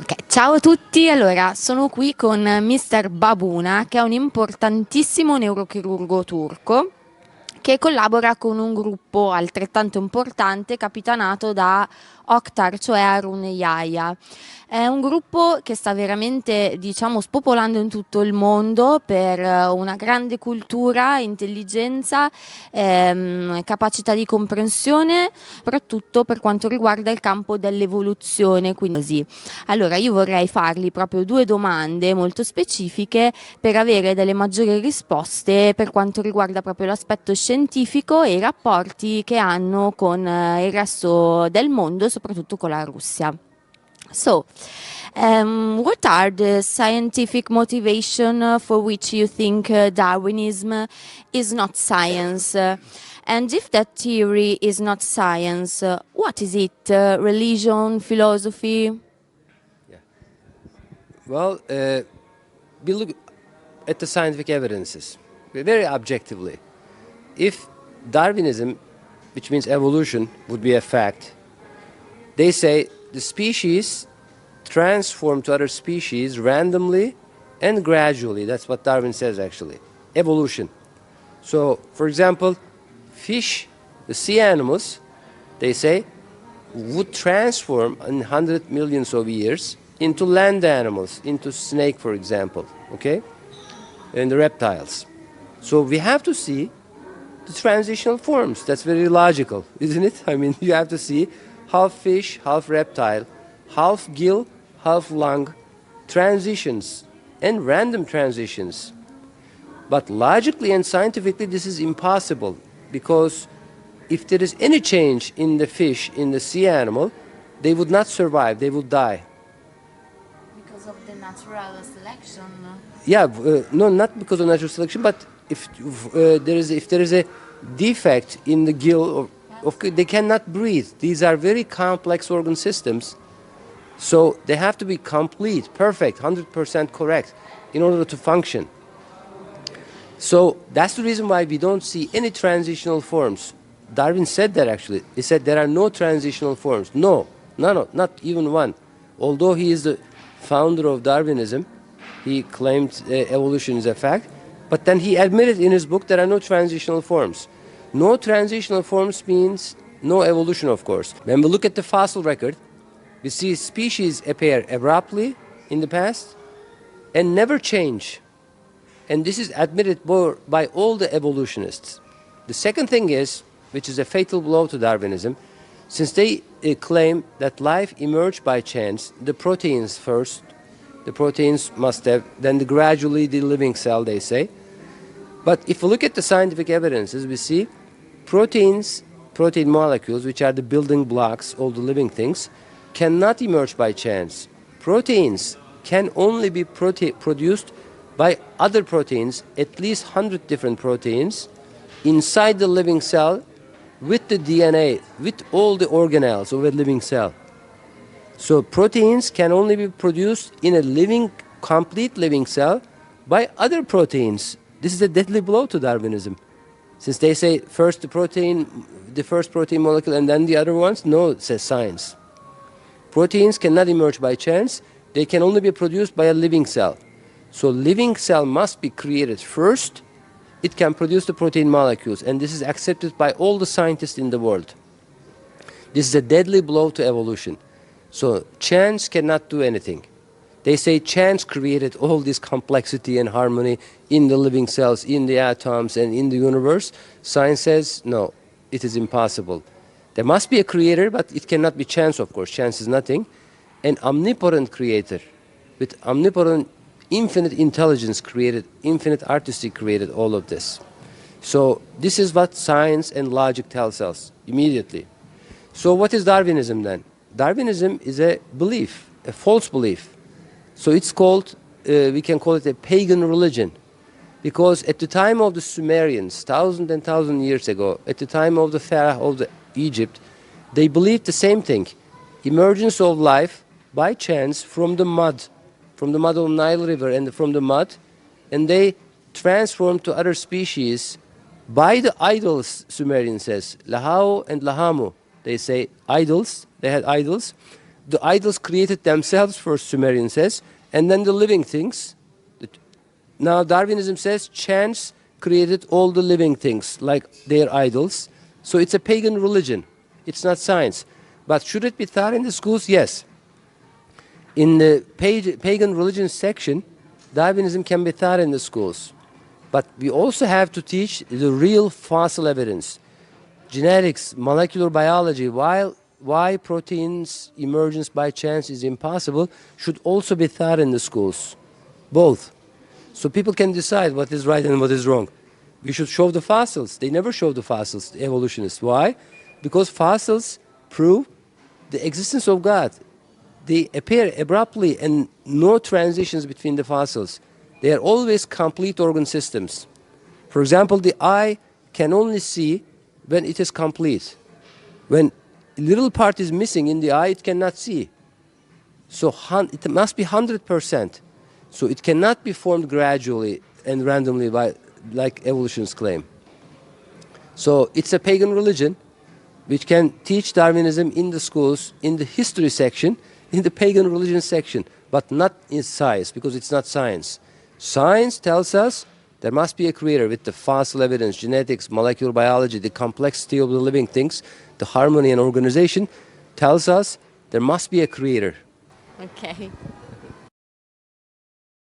Ok, ciao a tutti, allora sono qui con Mr. Babuna che è un importantissimo neurochirurgo turco che collabora con un gruppo altrettanto importante capitanato da Oktar, cioè Harun Yahya. È un gruppo che sta veramente, diciamo, spopolando in tutto il mondo per una grande cultura, intelligenza, capacità di comprensione, soprattutto per quanto riguarda il campo dell'evoluzione, quindi così. Allora, io vorrei fargli proprio due domande molto specifiche per avere delle maggiori risposte per quanto riguarda proprio l'aspetto scientifico e i rapporti che hanno con il resto del mondo, soprattutto con la Russia. So, what are the scientific motivation for which you think Darwinism is not science? And if that theory is not science, what is it? Religion, philosophy? Well, we look at the scientific evidences very objectively. If Darwinism, which means evolution, would be a fact, they say the species transform to other species randomly and gradually. That's what Darwin says actually. Evolution. So, for example, fish, the sea animals, they say, would transform in 100 millions of years into land animals, into snake, for example, okay, and the reptiles. So we have to see the transitional forms. That's very logical, isn't it? I mean, you have to see half fish, half reptile, half gill, half lung, transitions, and random transitions. But logically and scientifically, this is impossible because if there is any change in the fish, in the sea animal, they would not survive, they would die. Because of the natural selection. Yeah, no, not because of natural selection, but if there is a defect in the gill, they cannot breathe. These are very complex organ systems, so they have to be complete, perfect, 100% correct in order to function. So that's the reason why we don't see any transitional forms. Darwin said that actually. He said there are no transitional forms. No, not even one. Although he is the founder of Darwinism, he claimed evolution is a fact, but then he admitted in his book there are no transitional forms. No transitional forms means no evolution, of course. When we look at the fossil record, we see species appear abruptly in the past and never change. And this is admitted by all the evolutionists. The second thing is, which is a fatal blow to Darwinism, since they claim that life emerged by chance, the proteins first, the proteins must have, then gradually the living cell, they say. But if we look at the scientific evidences, we see proteins, protein molecules, which are the building blocks of the living things, cannot emerge by chance. Proteins can only be produced by other proteins, at least 100 different proteins, inside the living cell with the DNA, with all the organelles of a living cell. So proteins can only be produced in a complete living cell by other proteins. This is a deadly blow to Darwinism. Since they say first the first protein molecule and then the other ones, no, says science. Proteins cannot emerge by chance. They can only be produced by a living cell. So living cell must be created first. It can produce the protein molecules, and this is accepted by all the scientists in the world. This is a deadly blow to evolution. So chance cannot do anything. They say chance created all this complexity and harmony in the living cells, in the atoms, and in the universe. Science says, no, it is impossible. There must be a creator, but it cannot be chance, of course. Chance is nothing. An omnipotent creator with omnipotent infinite intelligence created, infinite artistry created all of this. So this is what science and logic tells us immediately. So what is Darwinism then? Darwinism is a belief, a false belief. So it's called, we can call it a pagan religion. Because at the time of the Sumerians, thousands and thousands of years ago, at the time of the Pharaoh of Egypt, they believed the same thing. Emergence of life by chance from the mud of Nile River and from the mud, and they transformed to other species by the idols, Sumerian says, Lahau and Lahamu. They say idols, they had idols, the idols created themselves first, Sumerian says, and then the living things. Now Darwinism says chance created all the living things like their idols. So it's a pagan religion. It's not science. But should it be taught in the schools? Yes. In the pagan religion section, Darwinism can be taught in the schools. But we also have to teach the real fossil evidence. Genetics, molecular biology, why proteins emergence by chance is impossible, should also be taught in the schools. Both. So people can decide what is right and what is wrong. We should show the fossils. They never show the fossils, the evolutionists. Why? Because fossils prove the existence of God. They appear abruptly and no transitions between the fossils. They are always complete organ systems. For example, the eye can only see when it is complete. When a little part is missing in the eye, it cannot see. So it must be 100%. So it cannot be formed gradually and randomly like evolutionists claim. So it's a pagan religion which can teach Darwinism in the schools, in the history section, in the pagan religion section, but not in science, because it's not science. Science tells us there must be a creator with the fossil evidence, genetics, molecular biology, the complexity of the living things, the harmony and organization tells us there must be a creator. Ok.